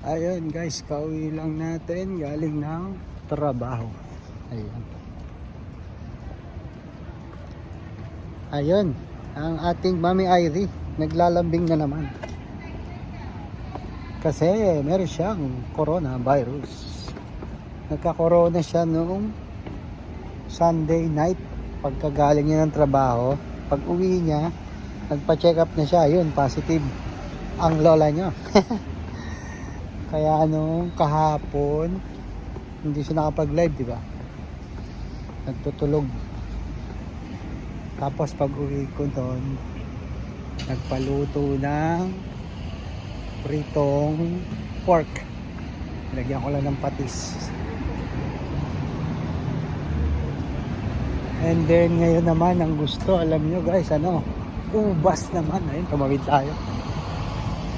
Ayun guys, kauwi lang natin galing ng trabaho. Ayun. Ayun, ang ating Mami Irie naglalambing na naman. Kasi meron siyang coronavirus. Nagka-corona siya noong Sunday night pagkagaling niya ng trabaho. Pag uwi niya, nagpa-check up na siya. Ayun, positive ang lola niya. Kaya kahapon hindi siya nakapag-live, di ba? Nagtutulog. Tapos pag uwi ko doon, nagpaluto ng pritong pork. Nilagyan ko lang ng patis. And then ngayon naman ang gusto, alam nyo guys, ubas naman. Ayun, tumawid tayo.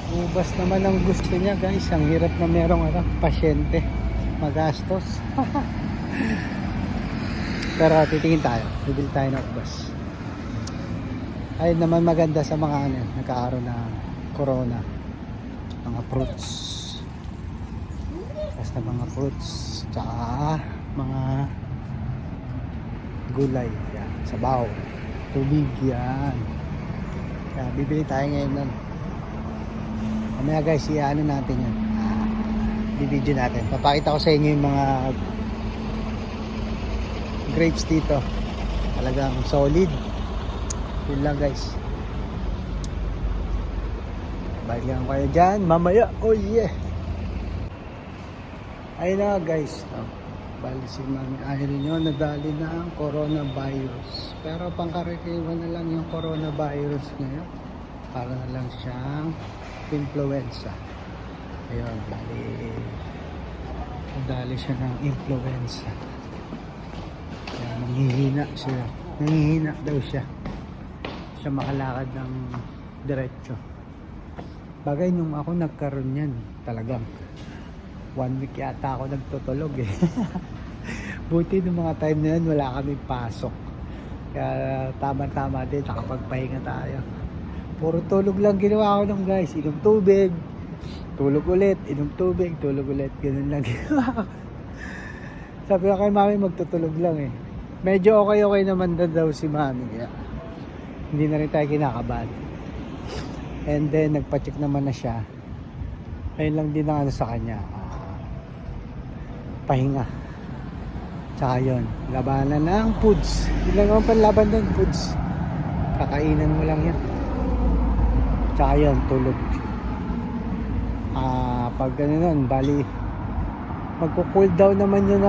Ubas naman ang gusto niya guys. Ang hirap na merong pasyente, magastos. Pero titingin tayo, bibili tayo ng ubas. Ayun naman maganda sa mga nagkakaroon na corona, mga fruits, basta mga fruits tsaka mga gulay yan, sabaw, tubig yan. Kaya bibili tayo ngayon nun. Mamaya guys, natin yan, bibidyo natin, papakita ko sa inyo yung mga grapes dito, talagang solid. Yun lang guys, balik lang kayo dyan mamaya. Oh yeah, ayun na guys, bali si Mami Irie nyo nadali na ang coronavirus, pero pangkaraniwan na lang yung coronavirus ngayon, para na lang siyang influenza. Ayun, bali nadali siya ng influenza. Kaya nanghihina daw siya makalakad ng diretso. Bagay nung ako nagkaroon yan, talagang 1 week yata ako nagtutulog eh. Buti nung mga time na yan wala kami pasok, kaya tama-tama din, nakapagpahinga tayo. Puro tulog lang ginawa ko nung guys. Inom tubig, tulog ulit, inom tubig, tulog ulit, ganun lang ginawa ko. Sabi ko kay Mami, magtutulog lang eh. Medyo okay naman daw si Mami, kaya hindi na rin tayo kinakabahan. And then nagpa-check naman na siya. Ayun lang din ang sa kanya, pahinga. Tsaka yun, labanan ng foods. Yun lang naman panlaban doon, foods. Kakainan mo lang yan. Tsaka yun, tulog. Pag nun, bali magko-cool down naman yun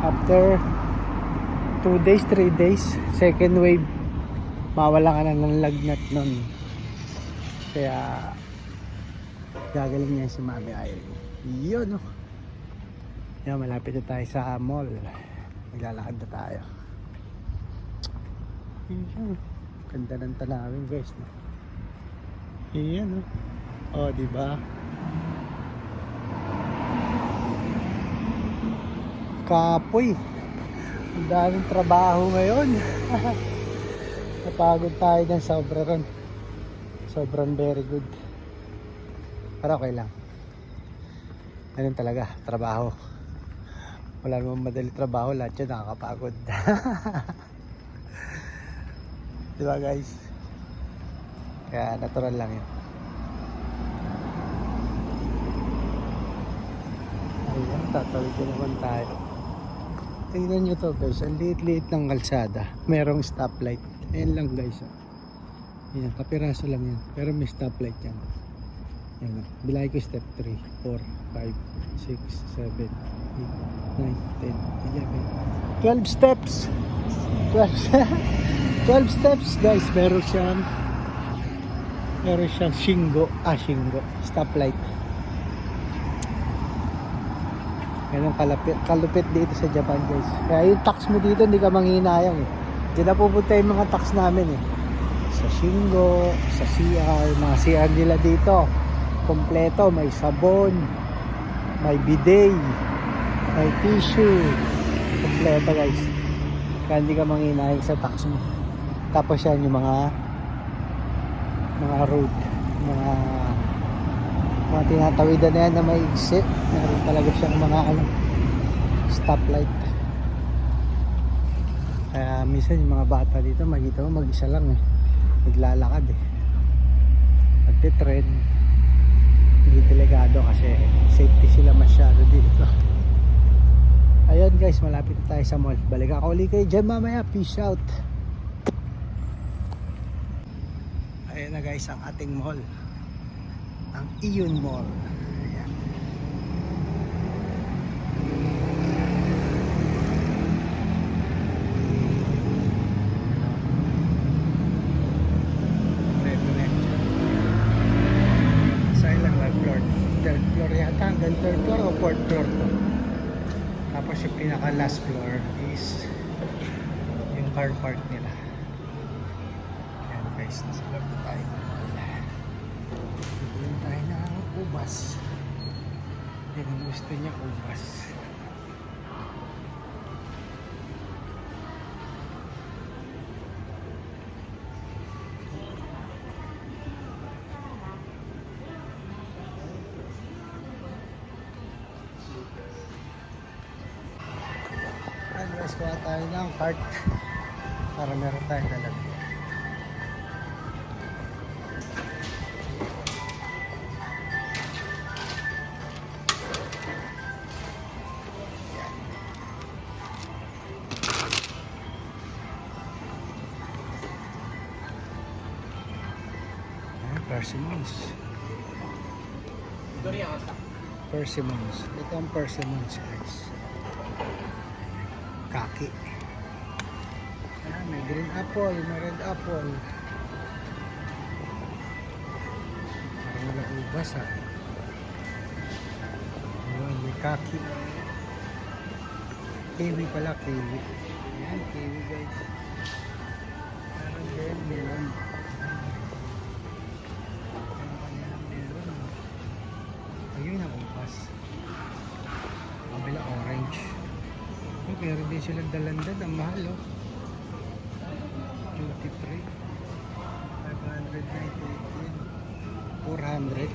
after 2 days, 3 days. Second wave, mawala ka na ng lagnat nun. Kaya gagaling niya si Mami Irie. Yun yan, malapit na tayo sa mall. Maglalakad na tayo. Yan, ganda ng tanawin guys, no? Yan diba? Kapoy, ang daming trabaho ngayon. Napagod tayo ng sobra ron. Sobrang very good. Pero okay lang. Ganun talaga, trabaho. Wala namang madali trabaho, lahat yun nakakapagod. Diba guys? Kaya natural lang yun. Ayun, tatawid na naman tayo. Tingnan nyo to guys, ang liit-liit ng kalsada. Merong stoplight. Ayan lang guys. Ayan, kapiraso lang yan. Pero may stoplight yan. Ayan, bilay ko step 3, 4, 5, 6, 7, 8, 9, 10, 11. 12 steps. 12 steps guys. Meron siyang shingo. Stoplight. Ganun kalupit dito sa Japan guys. Kaya yung tax mo dito hindi ka manghihinayang eh. Diyan na pupunta yung mga tax namin eh. Sa Shingo, sa CR, mga CR nila dito. Kompleto, may sabon, may bidet, may tissue. Kompleto guys. Kaya hindi ka manghihinayang sa tax mo. Tapos yan yung mga road, mga Mga tinatawidan na yan na may exit. Meron talaga siyang mga stoplight. Kaya minsan yung mga bata dito, makita mo mag-isa lang eh. Naglalakad eh. Nagtitrend. Hindi delikado kasi safety sila masyado dito. Ayun guys, malapit na tayo sa mall. Balik ako ulit kayo dyan mamaya. Peace out. Ayun na guys ang ating mall. Ang Ion Mall. Ayan. Third floor yata, hanggang third floor o fourth floor to. Tapos yung pinaka last floor is yung car park nila. Ayan guys, nasa loob na tayo. Bibili tayo ng ubas. Yan ang gusto niya, ubas. Guys, kuha tayo ng cart para meron tayong lalagyan. Persimmons. Persimmons. Ito ang persimmons guys. Kaki. May green apple, may red apple. Parang wala ubas ha. Ayan, may kaki. Kiwi pala, kiwi. Ayan, kiwi guys. Parang din, melon. Ayun ang ubas. Kabila orange. Meron din silang dalandan, ang mahal oh. Duty free 598 400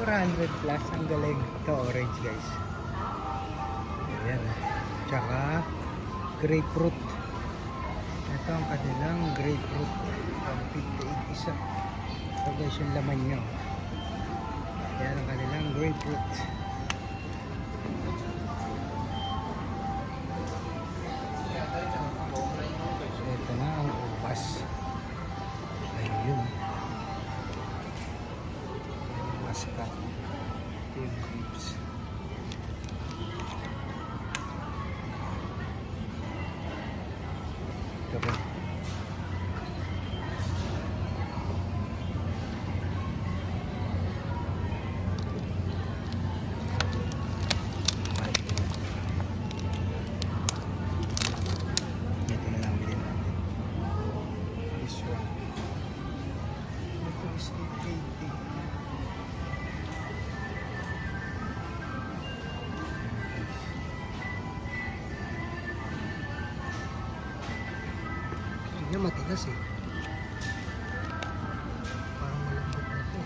400 plus. Ang galing. Ito orange guys. Ayan. Tsaka grapefruit. Ito ang kanilang grapefruit. 58 isa. Ito guys yung laman nyo. Ayan ang kanilang grapefruit. Ito na ang ubas. Ayun. Masca. Team grapes. Ito rin. Yan matigas eh. Parang malambot na ito.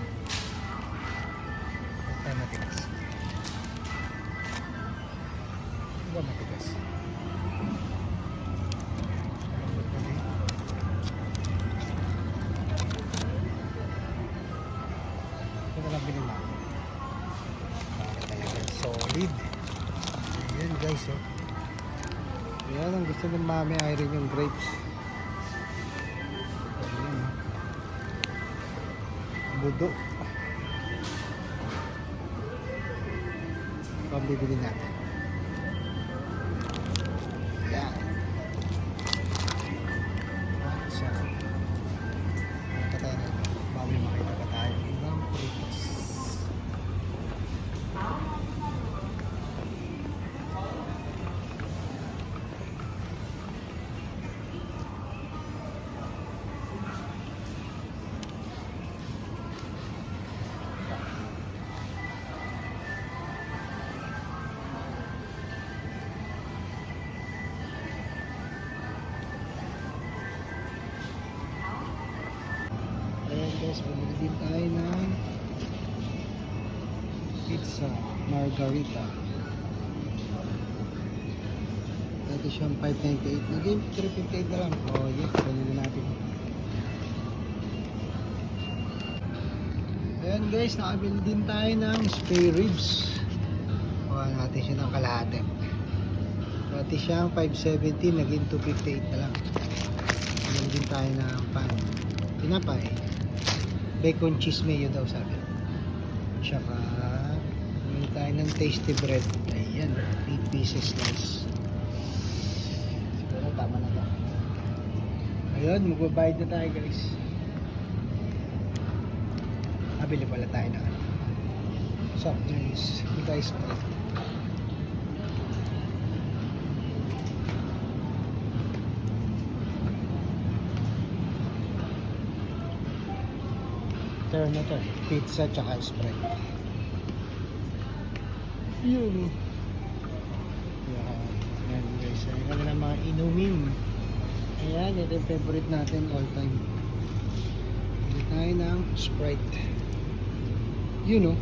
Ito matigas. Ito ba matigas? Malambot na rin. Ito na lang bilhin natin. Para talaga solid. Ayan guys oh. Ayan ang gusto ng mami ay rin yung grapes. Budo. Pambibili natin. Yan. Siya. Makita tayo na. Bawi makita pa tayo. Ibang prutas. guys, bumili din tayo ng pizza margarita. Dati siyang 598, naging 358 na lang. Oh yeah, bumili na natin. Ayan guys, nakabili din tayo ng spare ribs. Kuha natin siya ng kalahati. Dati siyang 570, naging 258 na lang. Bumili din tayo ng tinapay. Bacon cheese mayo daw sabi. Tsaka bumili tayo ng tasty bread. Ayan, 8 pieces slice. Siguro tama na to. Ayun, magbabayad na tayo guys. Nabili pala tayo na soft drinks. Guys, turn na to, pizza tsaka Sprite. Yun. Yan guys, ayan na mga inumin. Ayan, ito yung favorite natin all time. Bili tayo ng Sprite. Yun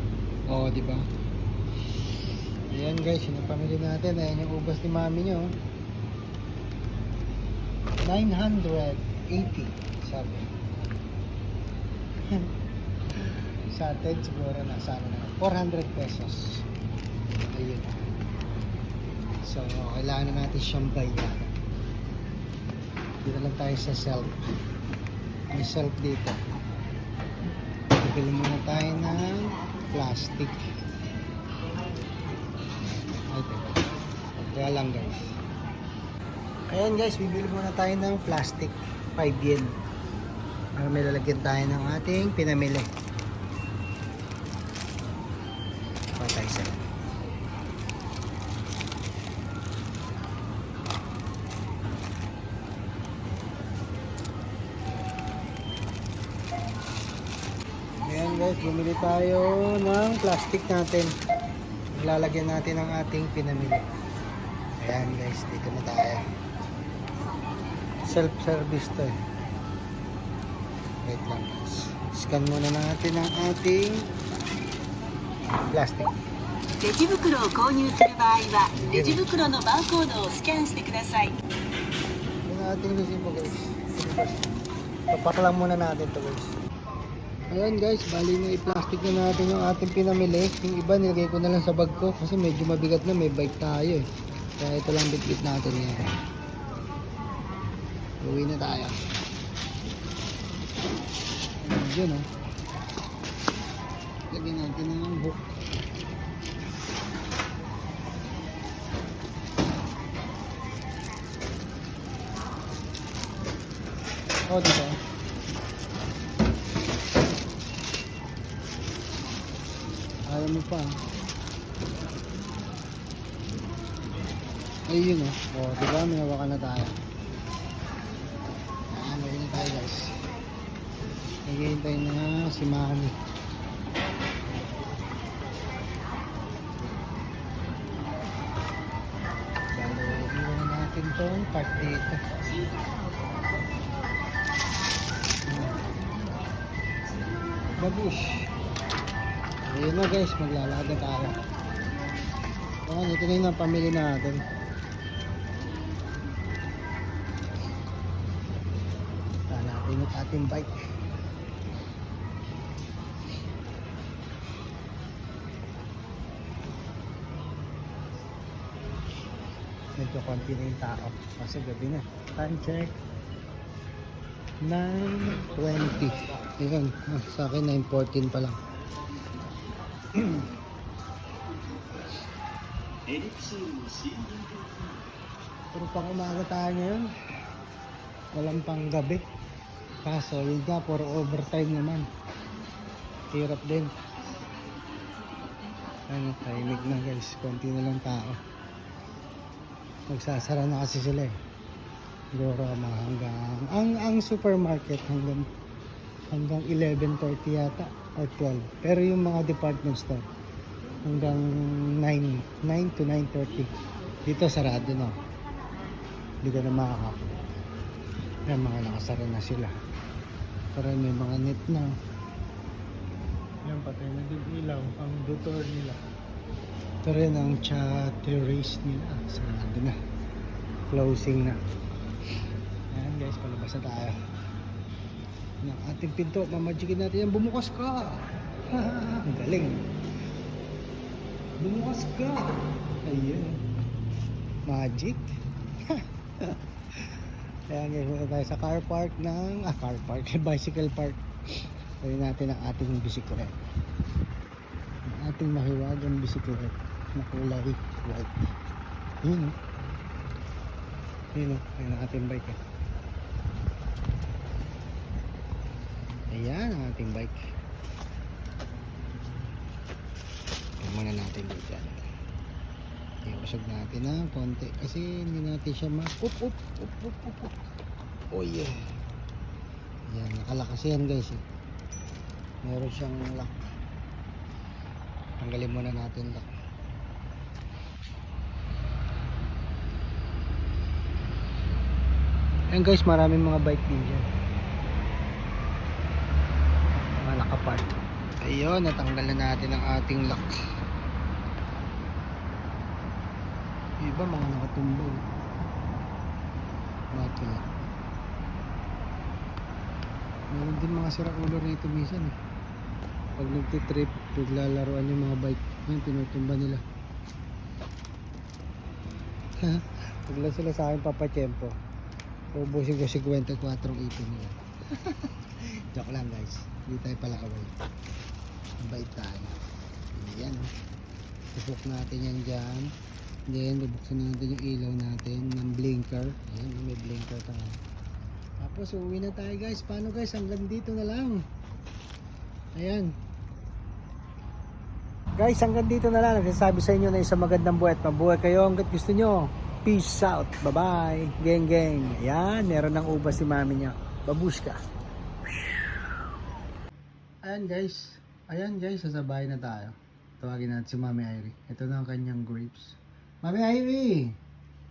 oh, di ba? Ayan guys, yun ang pamili natin. Ayan yung ubas ni mami nyo. 980 sabi. Sa atin siguro nasa 400 pesos. Ayun. So, kailangan na natin siyang bayan. Dito lang tayo sa self. May self dito. Bibili muna tayo ng plastic. Okay. Kaya lang guys. Ayan guys, bibili muna tayo ng plastic. 5 yen. Para may lalagyan tayo ng ating pinamili. Patay sa. Ayan guys, bumili tayo ng plastic natin. Lalagyan natin ang ating pinamili. Ayan guys, dito na tayo. Self-service to eh. Wait lang guys. Scan muna natin ang ating plastic. レジ袋を購入する場合はレジ袋のバーコードをスキャンしてください。 Yung ating resibo guys. Papak lang muna natin to guys. Ayan guys, bali na i-plastic na natin yung ating pinamili. Yung iba nilagay ko na lang sa bag ko kasi medyo mabigat na, may bike tayo eh. Kaya ito lang bitbit natin yan. Uwi na tayo. Ayan o. Lagyan natin ng hook. Oh, dito. Ayaw mo pa. Ayun o. Oh, diba? Minawakan na tayo. Ayan, uwi na tayo guys. Naghihintay na si Mami. Balo, iwan natin itong part dito. Babush. Ayun na guys, maglalakad na tayo. Ayan, ito na yung pamili natin. Natin yung ating bike. Medyo konti na yung tao kasi gabi na. Time check 9:20. Yun, sa akin 9:14 pa lang. Pero pang umaga tayo ngayon, walang pang gabi. Kaso yun nga, puro overtime naman. Hirap din. Ano, tahimik na guys, konti na lang tao. Magsasara na kasi sila eh. Siguro mga ang supermarket hanggang 11:30 yata or 12. Pero yung mga department store hanggang 9 to 9:30. Dito sarado na. Hindi ka na makakapit. Yan, mga nakasara na sila. Pero may mga net na. Ayan, patay na din ilaw. Ang motor nila. Ito rin ang terrace nila. Sarado na. Closing na. Ayan guys, palabas na tayo. Ng ating pinto, mamagikin natin yan. Bumukas ka! Ang galing. Bumukas ka! Ayun. Magic. Ayan guys, muna tayo sa car park ng car park, bicycle park. Pwede natin ang ating bisiklet. Ang ating mahiwagang bisiklet na kulay white. Yun. Yun ang ating bike. Ayan ang ating bike. Ito muna natin dito. Iusog natin ng konti kasi hindi natin siya up. Oh yeah. Ayan, nakalakas yan guys eh. Meron siyang lock. Tanggalin muna natin lock. Ayan guys, maraming mga bike din dyan. Mga nakapark. Ayun, natanggal na natin ang ating lock. Iba mga nakatumbo. Bakit? Meron din mga sira-ulo rito minsan eh. Pag nagtitrip, naglalaroan yung mga bike, yun, tinutumba nila. Pag lang sila sa akin papachempo, ubusin ko 54 ipin nila. Joke lang guys, hindi tayo pala kaway. Mabait tayo. Ayan. Tupok natin yan dyan. Then, bubuksan natin yung ilaw natin ng blinker. Ayan, may blinker tayo. Tapos, uwi na tayo guys. Paano guys? Hanggang dito na lang. Ayan. Guys, hanggang dito na lang. Nagsasabi sa inyo na isang magandang buhay at mabuhay kayo hanggat gusto nyo. Peace out. Bye-bye. Geng geng. Ayan, meron ng ubas si mami niya. Babushka. Ayan guys. Ayan guys, sasabahin na tayo. Tawagin natin si Mami Irie. Ito na ang kanyang grapes. Mami Irie!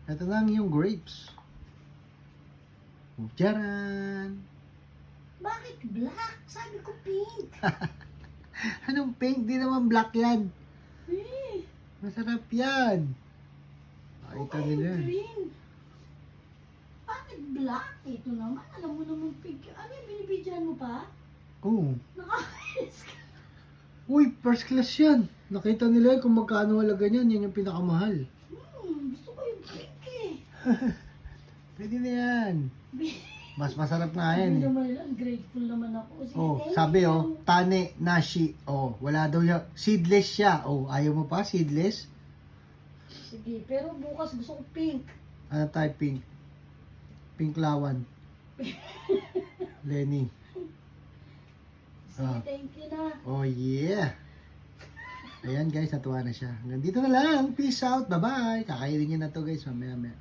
Ito na ang iyong grapes. Tiyaran! Bakit black? Sabi ko pink. Anong pink? Di naman black yan. Eh, Masarap yan. Ito okay, nila. green. Bakit black? Ito naman, alam mo naman pink. Ano yung binibidyan mo pa? Oh. Nakakainis ka. Uy, first class yan. Nakita nila kung magkano halaga niyan. Yan yung pinakamahal. Gusto ko yung pink eh. Pwede na yan. Mas masarap nga yan Sabi eh. naman nila, grateful naman ako. Sige, Oh, thank sabi you. oh, tane, nashi. Oh, wala daw yan. Seedless siya. Oh, ayaw mo pa? Seedless? Sige, pero bukas gusto ko pink. Ano type pink? Pink lawan. Lenny. Sige, Ah. thank you na. Oh yeah. Ayan guys, natuwa na siya. Hanggang dito na lang. Peace out. Bye-bye. Kakainin niyo na to guys. Mamaya.